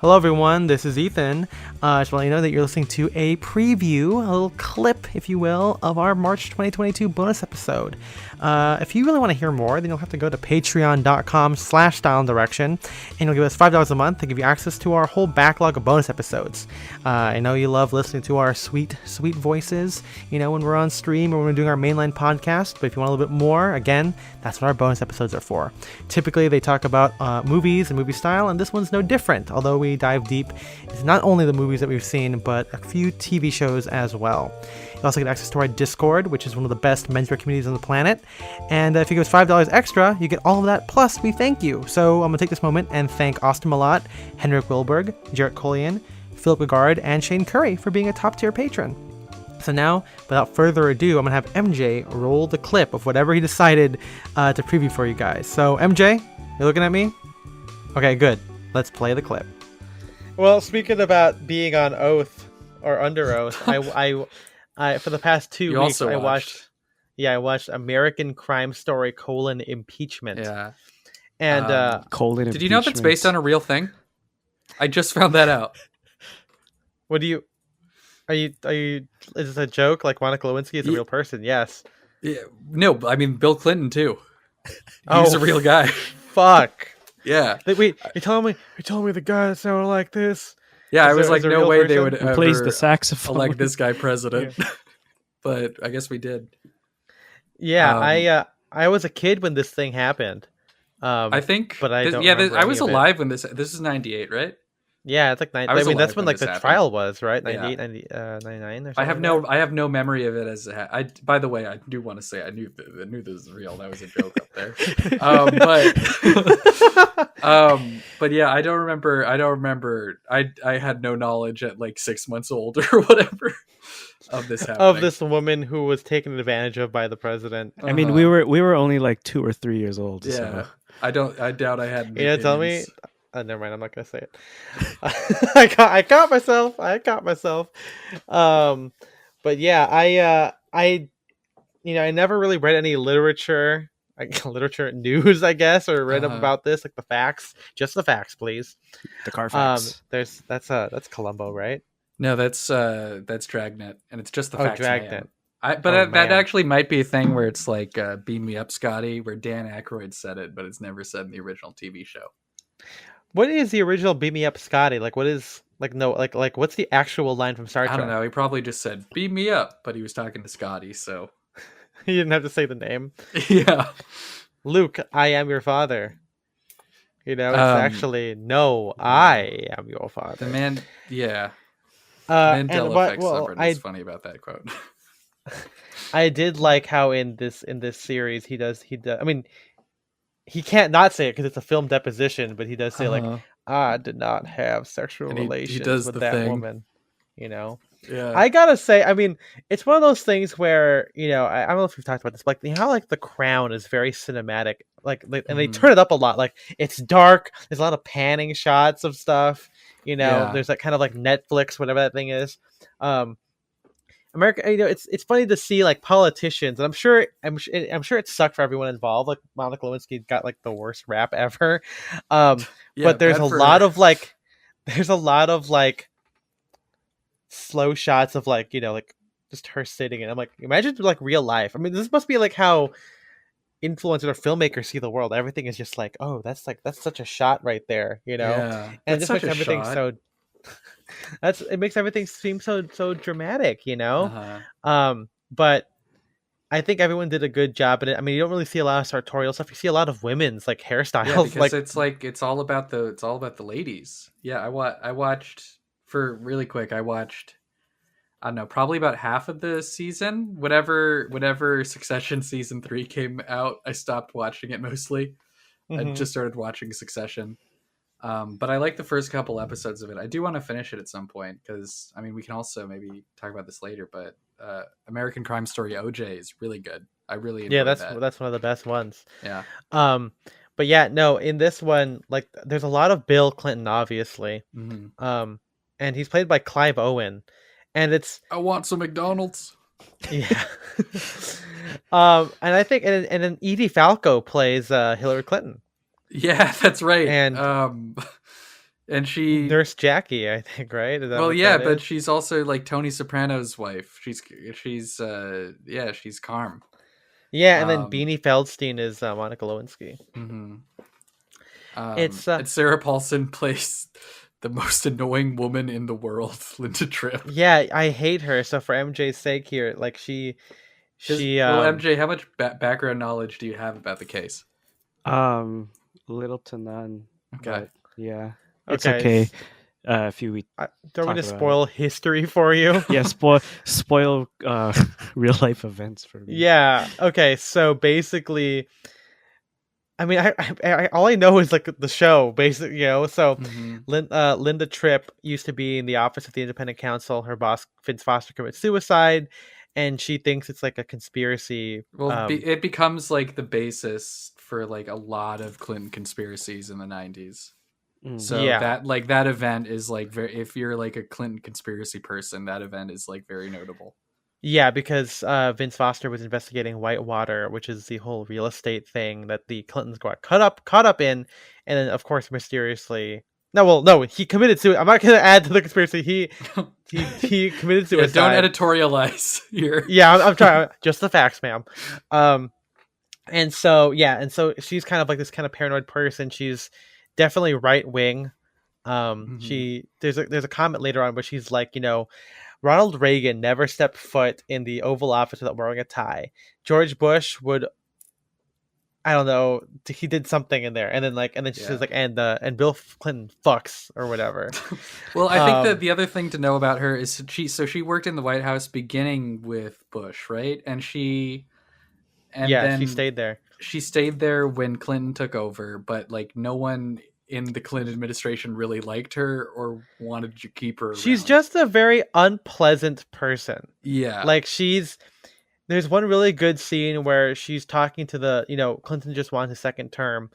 Hello, everyone. This is Ethan. Just want to let you know that you're listening to a preview, a little clip, if you will, of our March 2022 bonus episode. If you really want to hear more, then you'll have to go to patreon.com/styleanddirection, and you'll give us $5 a month to give you access to our whole backlog of bonus episodes. I know you love listening to our sweet, sweet voices, when we're on stream or when we're doing our mainline podcast, but if you want a little bit more, again, that's what our bonus episodes are for. Typically, they talk about movies and movie style, and this one's no different, although we dive deep into not only the movies that we've seen, but a few TV shows as well. You also get access to our Discord, which is one of the best menswear communities on the planet. And if you give us $5 extra, you get all of that, plus we thank you. So I'm going to take this moment and thank Austin Malott, Henrik Wilberg, Jarrett Collian, Philip Legard, and Shane Curry for being a top-tier patron. So now, without further ado, I'm going to have MJ roll the clip of whatever he decided to preview for you guys. So MJ, you looking at me? Okay, good. Let's play the clip. Well, speaking about being on oath or under oath, I for the past 2 weeks I watched American Crime Story: Impeachment. Yeah. And did you know that's based on a real thing? I just found that out. What do you? Are you? Is this a joke? Like Monica Lewinsky is a real person? Yes. Yeah. No, I mean Bill Clinton too. He's a real guy. Fuck. Yeah. Wait, you're telling me the guy that sounded like this? Yeah, I was like, no way they would ever plays the saxophone. elect this guy president. Yeah. But I guess we did. Yeah, I was a kid when this thing happened. I think, but I don't. I was alive when this is 98, right? Yeah, it's like 90. I mean, that's when like the trial was, right? 98, 99 or something. I have no memory of it as by the way, I do want to say I knew this was real. That was a joke up there. But yeah, I don't remember. I had no knowledge at like 6 months old or whatever of this happening. Of this woman who was taken advantage of by the president. I mean, we were only like 2 or 3 years old. Yeah. So. I doubt I had. Tell me. Never mind. I'm not gonna say it. I caught myself. But yeah, I never really read any literature news, I guess, or read up about this, like the facts. Just the facts, please. The car facts. That's Columbo, right? No, that's Dragnet, and it's just the facts. Dragnet. That actually might be a thing where it's like "Beam Me Up, Scotty," where Dan Aykroyd said it, but it's never said in the original TV show. What is the original "Beam Me Up, Scotty"? Like, what is like what's the actual line from Star Trek? I don't know. He probably just said "Beam me up," but he was talking to Scotty, so he didn't have to say the name. Yeah, Luke, I am your father. It's actually no, I am your father. The man, yeah. Mandela effect something is funny about that quote. I did like how in this series he does. I mean. He can't not say it because it's a film deposition, but he does say like, "I did not have sexual relations with that woman." Yeah. I gotta say, I mean, it's one of those things where I don't know if we've talked about this, but like how like The Crown is very cinematic, like and they turn it up a lot. Like it's dark. There's a lot of panning shots of stuff. There's that kind of like Netflix, whatever that thing is. America, it's funny to see like politicians, and I'm sure it sucked for everyone involved. Like Monica Lewinsky got like the worst rap ever, but there's a lot of slow shots of like like just her sitting, and I'm like, imagine like real life. I mean, this must be like how influencers or filmmakers see the world. Everything is just like, oh, that's such a shot right there, and it just makes everything so. It makes everything seem so dramatic, but I think everyone did a good job in it. I mean, you don't really see a lot of sartorial stuff. You see a lot of women's like hairstyles. Yeah, because it's all about the ladies. Yeah, I watched for really quick. I watched, I don't know, probably about half of the season. Whenever Succession season 3 came out, I stopped watching it mostly. I just started watching Succession. But I like the first couple episodes of it. I do want to finish it at some point because, I mean, we can also maybe talk about this later, but American Crime Story OJ is really good. I really enjoyed that. That's one of the best ones. Yeah. But yeah, no, in this one, like, there's a lot of Bill Clinton, obviously. Mm-hmm. And he's played by Clive Owen. And it's... I want some McDonald's. Yeah. And I think... And then Edie Falco plays Hillary Clinton. Yeah, that's right. And And she, Nurse Jackie, I think, right? Is that well, what yeah, that but is? she's also like Tony Soprano's wife. Yeah, she's Carm. Yeah, and then Um, Beanie Feldstein is Monica Lewinsky. mhm. It's And Sarah Paulson plays the most annoying woman in the world, Linda Tripp. yeah, I hate her. So for MJ's sake here, like Because, she well, MJ, how much background knowledge do you have about the case? Little to none, Okay. but yeah, it's okay. okay. If we Don't want talk to about it. spoil history for you. Yeah, spoil real life events for me. Yeah. Okay. So basically, I mean, all I know is like the show, basically. So Hmm. Linda Tripp used to be in the office of the Independent Counsel. Her boss Vince Foster commits suicide, and she thinks it's like a conspiracy. Well, it becomes like the basis for like a lot of Clinton conspiracies in the 90s. Mm. So Yeah. that event is like very, if you're like a Clinton conspiracy person, that event is like very notable. Yeah, because Vince Foster was investigating Whitewater, which is the whole real estate thing that the Clintons got caught up in, and then of course mysteriously, no, he committed suicide. I'm not going to add to the conspiracy. He committed Yeah, don't suicide. editorialize here. Yeah, I'm trying. Just the facts, ma'am. Um, and so yeah, and so she's kind of like this kind of paranoid person. She's definitely right wing. Mhm. She there's a comment later on where she's like, Ronald Reagan never stepped foot in the Oval Office without wearing a tie. George Bush would, I don't know, he did something in there, and then she says Yeah. like, and Bill Clinton fucks or whatever. Well, I think that Um, the other thing to know about her is she worked in the White House beginning with Bush, right? And yeah, she then stayed there. she stayed there when Clinton took over, but like no one in the Clinton administration really liked her or wanted to keep her She's around. just a very unpleasant person. Yeah. Like there's one really good scene where she's talking to Clinton just won his second term,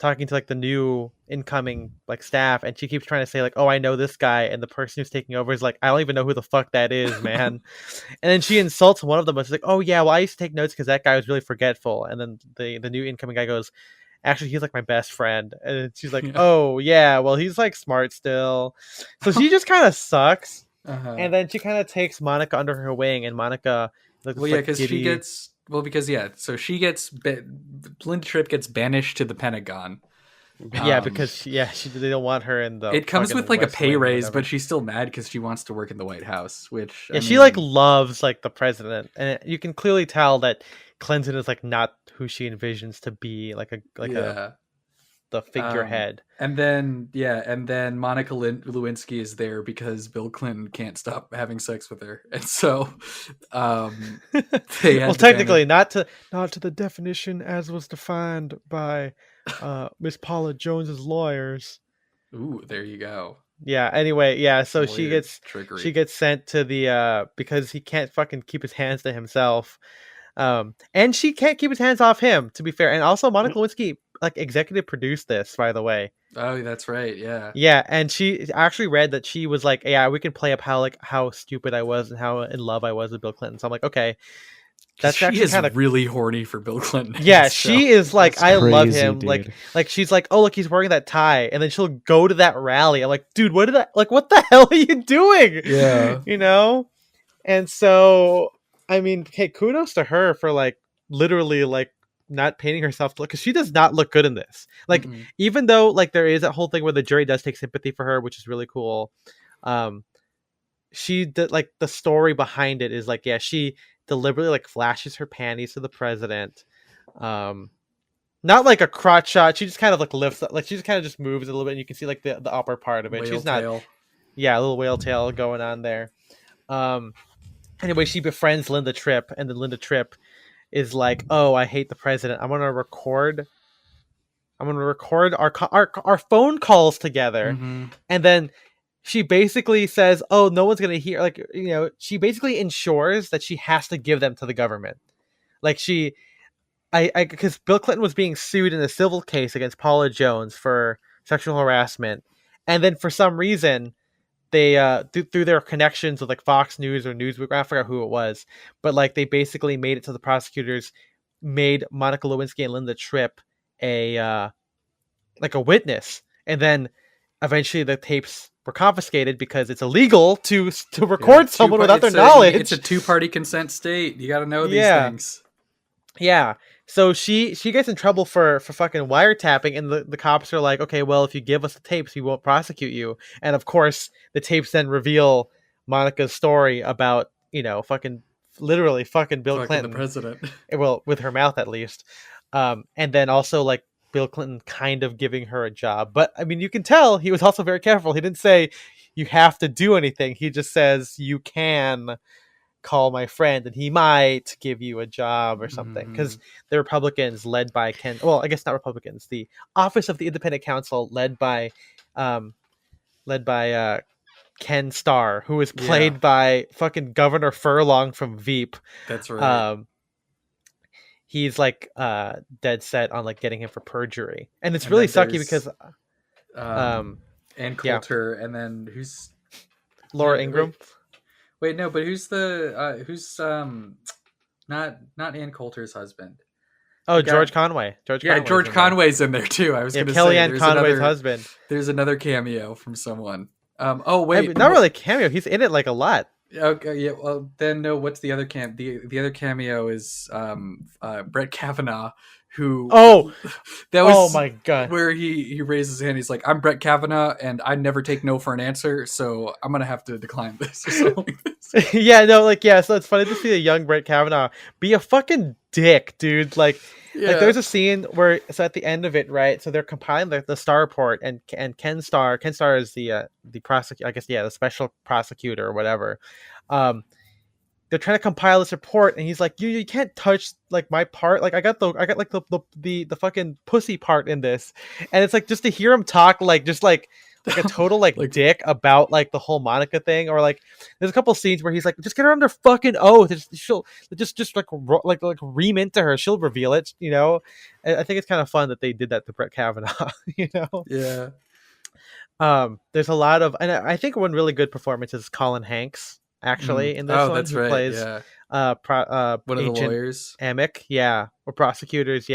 talking to like the new incoming like staff, and she keeps trying to say like, oh, I know this guy, and the person who's taking over is like, I don't even know who the fuck that is, man. And then she insults one of them, but she's like, oh yeah, well I used to take notes because that guy was really forgetful. And then the new incoming guy goes, actually he's like my best friend. And she's like, Yeah. oh yeah, well he's like smart still. So she just kind of sucks. Uh-huh. And then she kind of takes Monica under her wing, and Monica like Well, this yeah, like because she giddy. gets, well, because yeah, so Linda Tripp gets banished to the Pentagon. Yeah, Mhm. because they don't want her in the It comes with fucking like a West pay Wing or raise, but whatever. she's still mad because she wants to work in the White House. Which, Yeah, I she like mean, loves like the president, and you can clearly tell that Clinton is like not who she envisions to be, like a yeah. the figurehead. And then Monica Lewinsky is there because Bill Clinton can't stop having sex with her, and so um, they Well, had to banish. technically, not to the definition as was defined by Miss Paula Jones's lawyers. Ooh, there you go. Yeah. Anyway, yeah. So Lawyer she trickery. gets sent to the because he can't fucking keep his hands to himself. And she can't keep his hands off him. To be fair, and also Monica Lewinsky like executive produced this, by the way. Oh, that's right. Yeah. Yeah, and she actually read that she was like, yeah, we can play up how stupid I was and how in love I was with Bill Clinton. So I'm like, okay, Because that's she actually is kind of really horny for Bill Clinton in yeah. this show. She is like, That's I love crazy, him. dude. Like she's like, oh look, he's wearing that tie, and then she'll go to that rally. I'm like, dude, what what the hell are you doing? Yeah. You know? And so, I mean, hey, kudos to her for like literally like not painting herself to look, because she does not look good in this. Like, Mm-mm. even though like there is that whole thing where the jury does take sympathy for her, which is really cool. Um, she did like the story behind it is like, yeah, she deliberately like flashes her panties to the president. Um, not like a crotch shot. She just kind of like lifts, like she just kind of just moves a little bit, and you can see like the upper part of it. Whale She's not, tail. yeah, a little whale tail going on there. Um, anyway, she befriends Linda Tripp, and then Linda Tripp is like, "Oh, I hate the president. I'm gonna record. I'm gonna record our phone calls together." Mm-hmm. And then she basically says, "Oh, no one's gonna hear." Like, she basically ensures that she has to give them to the government. Like because Bill Clinton was being sued in a civil case against Paula Jones for sexual harassment, and then for some reason they through their connections with like Fox News or Newsweek, I forgot who it was, but like they basically made it to the prosecutors, made Monica Lewinsky and Linda Tripp a like a witness, and then eventually the tapes were confiscated because it's illegal to record someone without their knowledge. It's a two-party consent state. You got to know these Yeah. things. Yeah. So she gets in trouble for fucking wiretapping, and the cops are like, okay, well, if you give us the tapes, we won't prosecute you. And of course, the tapes then reveal Monica's story about, literally fucking Bill Clinton. The president. Well, with her mouth at least. And then also like Bill Clinton kind of giving her a job. But I mean, you can tell he was also very careful. He didn't say you have to do anything. He just says you can call my friend and he might give you a job or something. Because the Republicans led by I guess not Republicans, the Office of the Independent Counsel led by Ken Starr, who was played by fucking Governor Furlong from Veep. That's right. He's like dead set on like getting him for perjury, and it's really sucky because Ann Coulter, and then who's Laura Ingraham. Wait, no, but who's not Ann Coulter's husband? Oh, George Conway. George Conway's in there too. I was going to say Kellyanne Conway's husband. There's another cameo from someone. Oh wait, I mean, not really a cameo. He's in it like a lot. Okay, yeah. Well, then no. What's the other The other cameo is Brett Kavanaugh, who. Oh, that was. Oh my god! Where he raises his hand. He's like, "I'm Brett Kavanaugh, and I never take no for an answer, so I'm gonna have to decline this." Or something like this. Yeah, no, like So it's funny to see a young Brett Kavanaugh be a fucking dick, dude. Like there's a scene where at the end of it, right? So they're compiling the Starr report, and Ken Starr is the prosecutor, I guess, the special prosecutor or whatever. They're trying to compile this report, and he's like, "You can't touch like my part. Like I got like the fucking pussy part in this," and it's like just to hear him talk like just like a total like dick about like the whole Monica thing, or like there's a couple scenes where he's like, just get her under fucking oath. She'll just like ream into her. She'll reveal it, And I think it's kind of fun that they did that to Brett Kavanaugh, Yeah. There's a lot of, and I think one really good performance is Colin Hanks actually in this one. That's right. Plays, one of the lawyers, Amick, or prosecutors,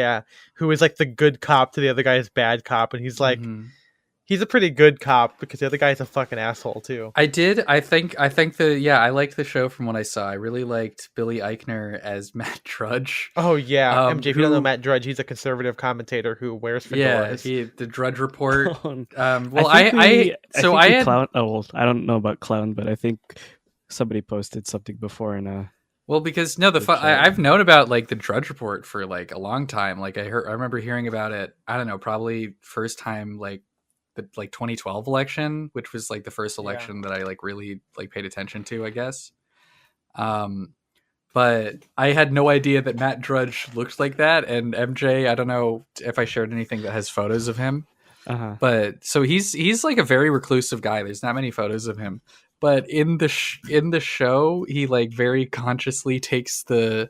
who is like the good cop to the other guy's bad cop, and he's like. He's a pretty good cop because the other guy's a fucking asshole too. I liked the show from what I saw. I really liked Billy Eichner as Matt Drudge. Oh yeah, MJ. If you don't know Matt Drudge, he's a conservative commentator who wears fedoras. Yeah, the Drudge Report. I don't know about clown, but I think somebody posted something before in Well, because I've known about like the Drudge Report for like a long time. Like I remember hearing about it. I don't know, probably first time like the 2012 election, which was like the first election that I like really like paid attention to, I guess. But I had no idea that Matt Drudge looked like that. And MJ, I don't know if I shared anything that has photos of him. But so he's like a very reclusive guy. There's not many photos of him. But in the show, he like very consciously takes the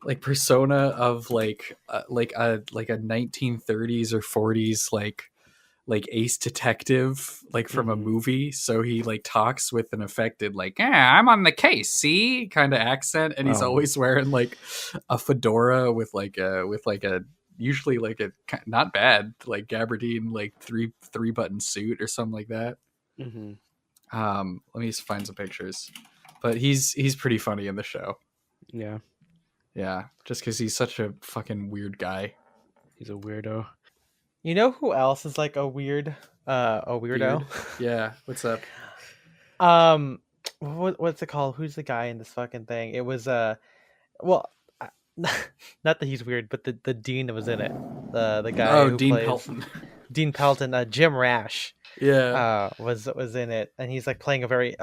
like persona of like a 1930s or 40s like ace detective like from a movie. So he like talks with an affected like I'm on the case, see, kind of accent, and he's always wearing like a fedora with a usually like a not bad like gabardine like three button suit or something like that. Let me just find some pictures, but he's pretty funny in the show. Yeah, just because he's such a fucking weird guy. He's a weirdo. You know who else is like a weirdo? Weird. Yeah, what's up? What's it called? Who's the guy in this fucking thing? It was not that he's weird, but the dean that was in it, the guy who Dean plays Pelton. Dean Pelton, Jim Rash. Was in it, and he's like playing a very.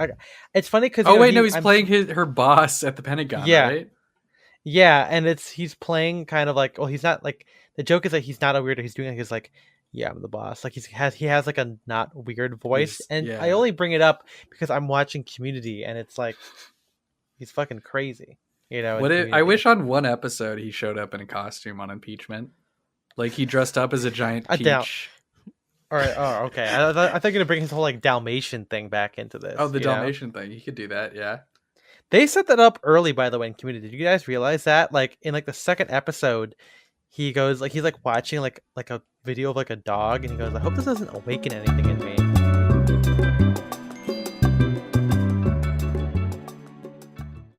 It's funny because he's playing her boss at the Pentagon. Right? Yeah, and he's playing kind of like, well, he's not like, the joke is that he's not a weirdo. He's doing like his like, yeah, I'm the boss. Like he has like a not weird voice, I only bring it up because I'm watching Community, and it's like he's fucking crazy. I wish on one episode he showed up in a costume on Impeachment, like he dressed up as a giant peach. All right. Oh, okay. I thought you're gonna bring his whole like Dalmatian thing back into this. Oh, the Dalmatian thing. He could do that. Yeah. They set that up early, by the way, in Community. Did you guys realize that? Like in like the second episode, he goes like he's like watching like a video of like a dog, and he goes, "I hope this doesn't awaken anything in me."